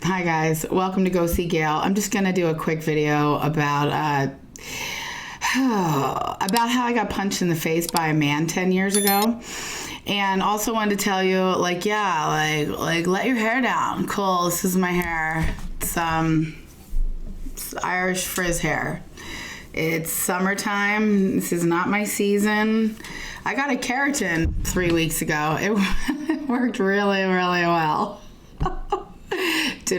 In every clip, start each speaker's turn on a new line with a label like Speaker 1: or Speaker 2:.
Speaker 1: Hi guys, welcome to Go See Gail. I'm just gonna do a quick video about about how I got punched in the face by a man 10 years ago. And also wanted to tell you, like let your hair down. Cool, this is my hair. It's Irish frizz hair. It's summertime. This is not my season. I got a keratin 3 weeks ago. It worked really, really well. It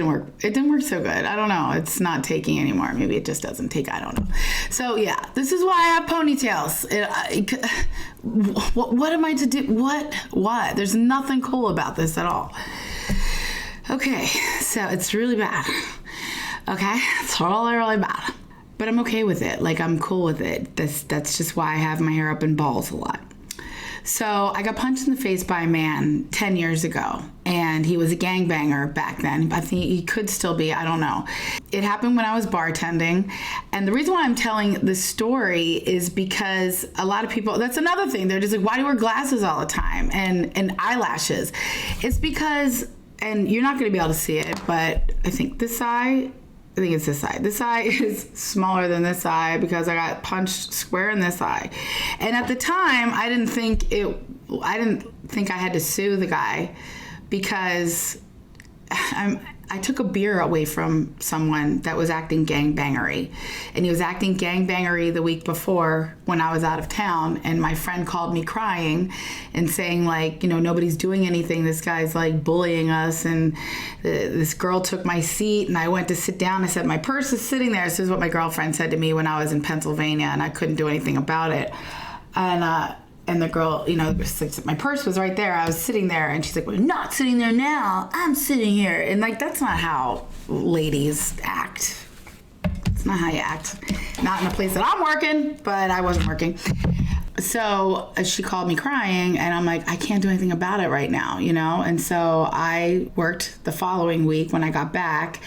Speaker 1: didn't work so good. I don't know. It's not taking anymore. Maybe it just doesn't take. I don't know. So yeah, this is why I have ponytails. What am I to do? What? There's nothing cool about this at all. Okay, so it's really bad. Okay, it's really, really bad. But I'm okay with it. Like, I'm cool with it. That's just why I have my hair up in balls a lot. So I got punched in the face by a man 10 years ago, and he was a gangbanger back then. I think he could still be, I don't know. It happened when I was bartending, and the reason why I'm telling this story is because a lot of people, that's another thing, they're just like, why do you wear glasses all the time and eyelashes? It's because, and you're not going to be able to see it, but I think it's this eye. This eye is smaller than this eye because I got punched square in this eye. And at the time, I didn't think I had to sue the guy because I took a beer away from someone that was acting gangbangery. And he was acting gangbangery the week before when I was out of town, and my friend called me crying and saying, like, nobody's doing anything. This guy's like bullying us, and this girl took my seat, and I went to sit down. I said, my purse is sitting there. This is what my girlfriend said to me when I was in Pennsylvania, and I couldn't do anything about it. And the girl, my purse was right there. I was sitting there, and she's like, well, you're not sitting there now. I'm sitting here. And, like, that's not how ladies act. It's not how you act. Not in a place that I'm working, but I wasn't working. So she called me crying, and I'm like, I can't do anything about it right now, And so I worked the following week when I got back,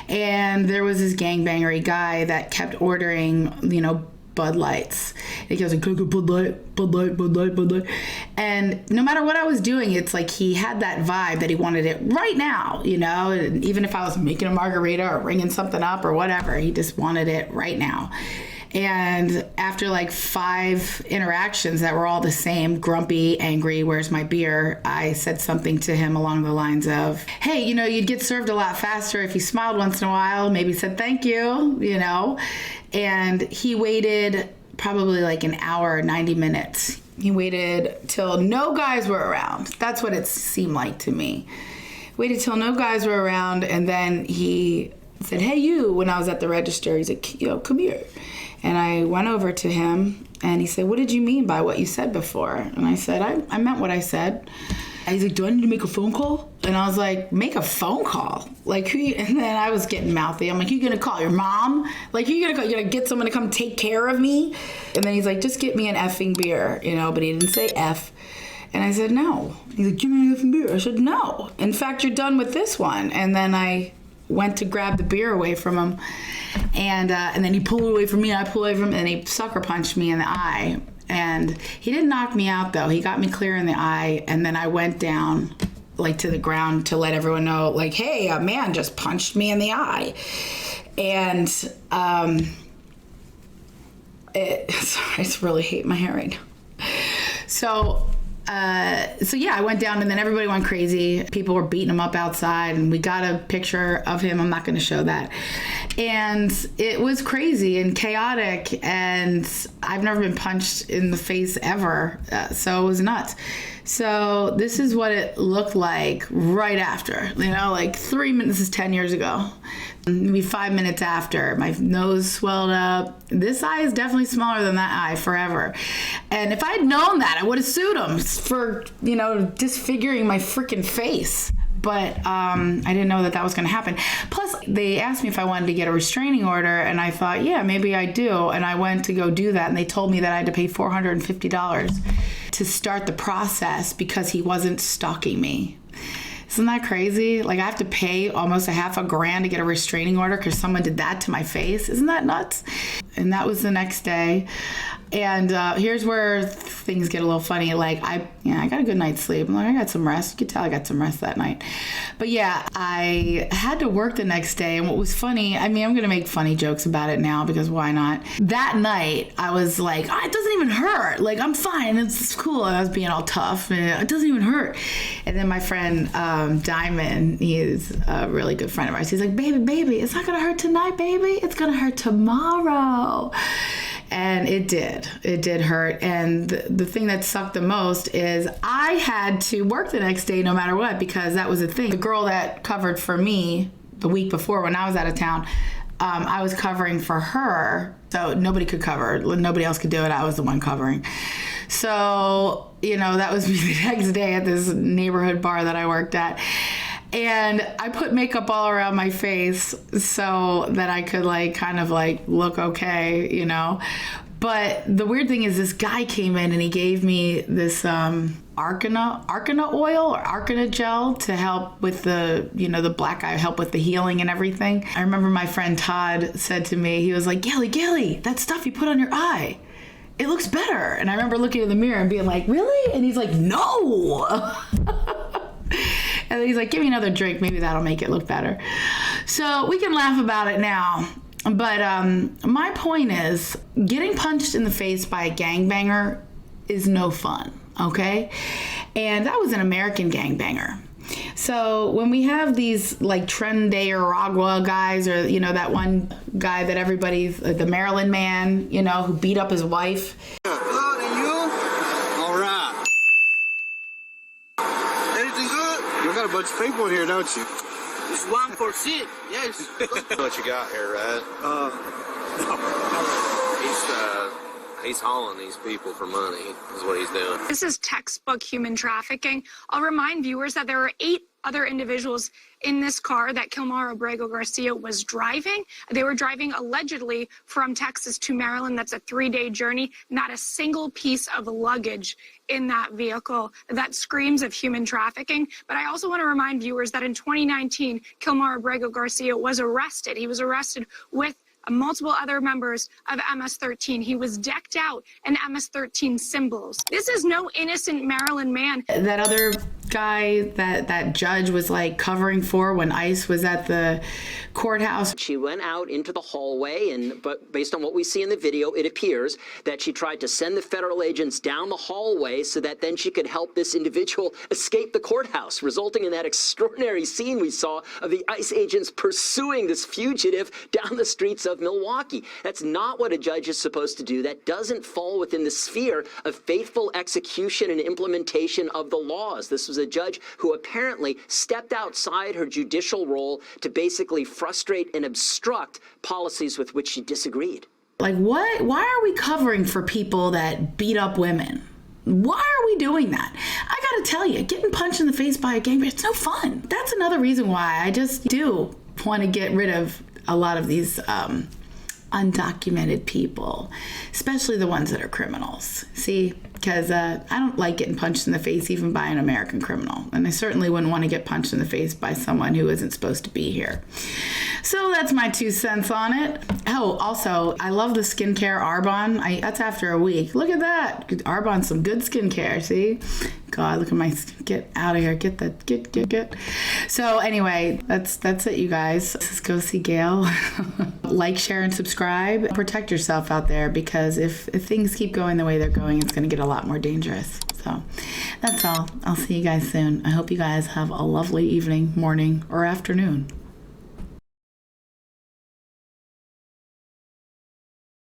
Speaker 1: and there was this gangbangery guy that kept ordering, Bud Lights. And he goes like, Bud Light, Bud Light, Bud Light, Bud Light. And no matter what I was doing, it's like he had that vibe that he wanted it right now, And even if I was making a margarita or ringing something up or whatever, he just wanted it right now. And after like 5 interactions that were all the same, grumpy, angry, where's my beer? I said something to him along the lines of, hey, you'd get served a lot faster if you smiled once in a while, maybe said thank you, And he waited probably like an hour, 90 minutes. He waited till no guys were around. That's what it seemed like to me. Waited till no guys were around, and then he said, hey, you, when I was at the register. He's like, come here. And I went over to him, and he said, what did you mean by what you said before? And I said, I meant what I said. And he's like, do I need to make a phone call? And I was like, make a phone call? Like, who? And then I was getting mouthy. I'm like, you gonna call your mom? Like, you gonna get someone to come take care of me? And then he's like, just get me an effing beer, but he didn't say F. And I said, no. He's like, give me an effing beer. I said, no. In fact, you're done with this one. And then I went to grab the beer away from him, and then he pulled it away from me, and I pulled it away from him, and he sucker punched me in the eye. And he didn't knock me out, though. He got me clear in the eye, and then I went down like to the ground to let everyone know, like, hey, a man just punched me in the eye. And sorry, I just really hate my hair right now. So yeah, I went down, and then everybody went crazy. People were beating him up outside, and we got a picture of him. I'm not going to show that. And it was crazy and chaotic, and I've never been punched in the face ever, so it was nuts. So this is what it looked like right after, like 3 minutes, this is 10 years ago. Maybe 5 minutes after, my nose swelled up. This eye is definitely smaller than that eye forever. And if I had known that, I would have sued him for, disfiguring my freaking face. But I didn't know that was going to happen. Plus, they asked me if I wanted to get a restraining order, and I thought, yeah, maybe I do. And I went to go do that, and they told me that I had to pay $450 to start the process because he wasn't stalking me. Isn't that crazy? Like, I have to pay almost $500,000 to get a restraining order because someone did that to my face. Isn't that nuts? And that was the next day. And here's where things get a little funny. Like, I got a good night's sleep. I'm like, I got some rest. You could tell I got some rest that night. But yeah, I had to work the next day. And what was funny, I mean, I'm going to make funny jokes about it now because why not? That night, I was like, oh, it doesn't even hurt. Like, I'm fine. It's cool. I was being all tough. And it doesn't even hurt. And then my friend, Diamond, he is a really good friend of ours. He's like, baby, it's not going to hurt tonight, baby. It's going to hurt tomorrow. And it did hurt. And the thing that sucked the most is I had to work the next day no matter what, because that was the thing. The girl that covered for me the week before when I was out of town, I was covering for her. So nobody could cover. Nobody else could do it. I was the one covering. So, that was me the next day at this neighborhood bar that I worked at. And I put makeup all around my face so that I could kind of look okay, But the weird thing is this guy came in and he gave me this Arcana oil or Arcana gel to help with the black eye, help with the healing and everything. I remember my friend Todd said to me, he was like, Gilly, that stuff you put on your eye, it looks better. And I remember looking in the mirror and being like, really? And he's like, no. And then he's like, give me another drink. Maybe that'll make it look better. So we can laugh about it now. But my point is, getting punched in the face by a gangbanger is no fun, okay? And that was an American gangbanger. So when we have these Tren or Agua guys, or, that one guy that everybody's, the Maryland man, who beat up his wife.
Speaker 2: A bunch of people in here, don't you?
Speaker 3: It's 1%, yes.
Speaker 2: What you got here, right?
Speaker 4: He's hauling these people for money, is what he's doing.
Speaker 5: This is textbook human trafficking. I'll remind viewers that there are 8 other individuals in this car that Kilmar Abrego Garcia was driving. They were driving allegedly from Texas to Maryland. That's a 3-day journey. Not a single piece of luggage in that vehicle. That screams of human trafficking. But I also want to remind viewers that in 2019, Kilmar Abrego Garcia was arrested. He was arrested with multiple other members of MS-13. He was decked out in MS-13 symbols. This is no innocent Maryland man.
Speaker 1: That other guy that judge was covering for when ICE was at the courthouse.
Speaker 6: She went out into the hallway, but based on what we see in the video, it appears that she tried to send the federal agents down the hallway so that then she could help this individual escape the courthouse, resulting in that extraordinary scene we saw of the ICE agents pursuing this fugitive down the streets of Milwaukee. That's not what a judge is supposed to do. That doesn't fall within the sphere of faithful execution and implementation of the laws. This was a judge who apparently stepped outside her judicial role to basically frustrate and obstruct policies with which she disagreed.
Speaker 1: What? Why are we covering for people that beat up women? Why are we doing that? I gotta tell you, getting punched in the face by a gangbanger, it's no fun. That's another reason why I just do want to get rid of a lot of these undocumented people, especially the ones that are criminals. See, because I don't like getting punched in the face even by an American criminal. And I certainly wouldn't want to get punched in the face by someone who isn't supposed to be here. So that's my 2 cents on it. Oh, also, I love the skincare Arbonne. That's after a week. Look at that. Arbonne, some good skincare, see? God, look at my, get out of here. Get that, get. So anyway, that's it, you guys. Let's go see Gail. Like, share, and subscribe. Protect yourself out there, because if things keep going the way they're going, it's going to get a lot more dangerous. So that's all. I'll see you guys soon. I hope you guys have a lovely evening, morning, or afternoon.